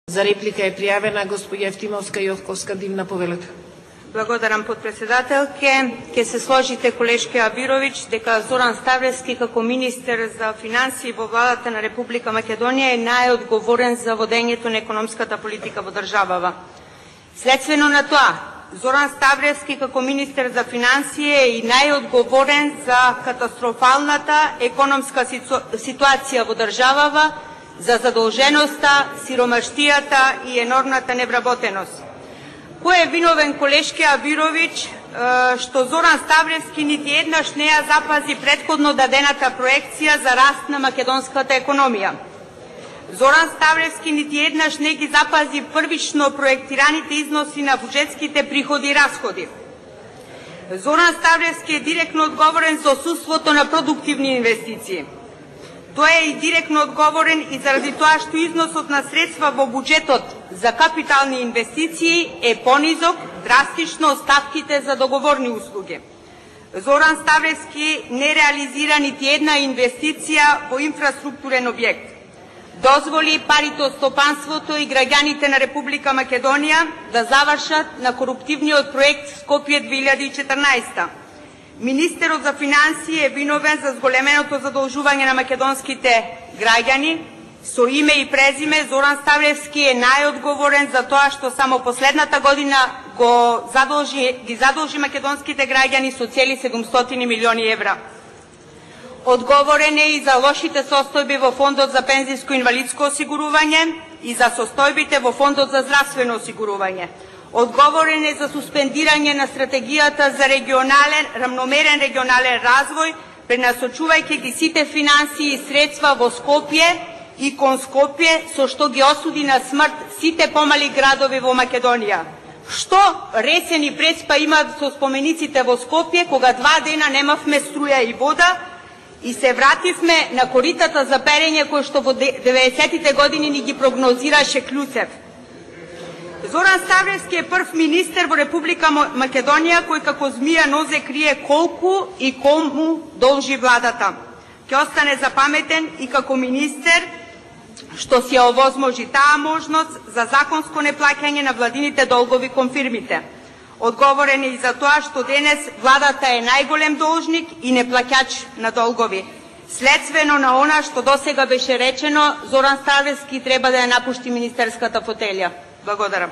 За реплика е пријавена госпоѓа Евтимовска Јовковска, Димна, повелете. Благодарам, подпредседателке. Ке се сложите, колешке Абировиќ, дека Зоран Ставлевски како министер за финансии во владата на Република Македонија е најодговорен за водењето на економската политика во државава. Следствено на тоа, Зоран Ставлевски како министер за финансии е и најодговорен за катастрофалната економска ситуација во државава, за задолженоста, сиромаштијата и енормната невработеност. Кој е виновен, колешке Абировиќ, што Зоран Ставлевски нити еднаш не ја запази претходно дадената проекција за раст на македонската економија? Зоран Ставлевски нити еднаш не ги запази првично проектираните износи на буџетските приходи и расходи. Зоран Ставлевски е директно одговорен за отсуството на продуктивни инвестиции. Тој е и директно одговорен и заради тоа што износот на средства во буџетот за капитални инвестиции е понизок драстично од ставките за договорни услуги. Зоран Ставлевски не реализира нити една инвестиција во инфраструктурен објект. Дозволи парите од стопанството и граѓаните на Република Македонија да завршат на коруптивниот проект Скопје 2014. Министерот за финансии е виновен за зголеменото задолжување на македонските граѓани. Со име и презиме Зоран Ставлевски е најодговорен за тоа што само последната година ги задолжи македонските граѓани со цели 700 милиони евра. Одговорен е и за лошите состојби во Фондот за пензиско инвалидско осигурување и за состојбите во Фондот за здравствено осигурување. Одговорен е за суспендирање на стратегијата за рамномерен регионален развој, пренасочувајќи ги сите финансии и средства во Скопје и кон Скопје, со што ги осуди на смрт сите помали градови во Македонија. Што ресен и преспа имаат со спомениците во Скопје, кога 2 дена немавме струја и вода и се вративме на коритата за перење кој што во 90-тите години ни ги прогнозираше Клюцев. Зоран Ставлевски е прв министер во Република Македонија кој како змија нозе крие колку и кому должи владата. Ќе остане запаметен и како министер што си ја овозможи таа можност за законско неплаќање на владините долгови кон фирмите. Одговорен е и за тоа што денес владата е најголем должник и неплаќач на долгови. Следствено на она што досега беше речено, Зоран Ставлевски треба да ја напушти министерската фотелја. Благодарам.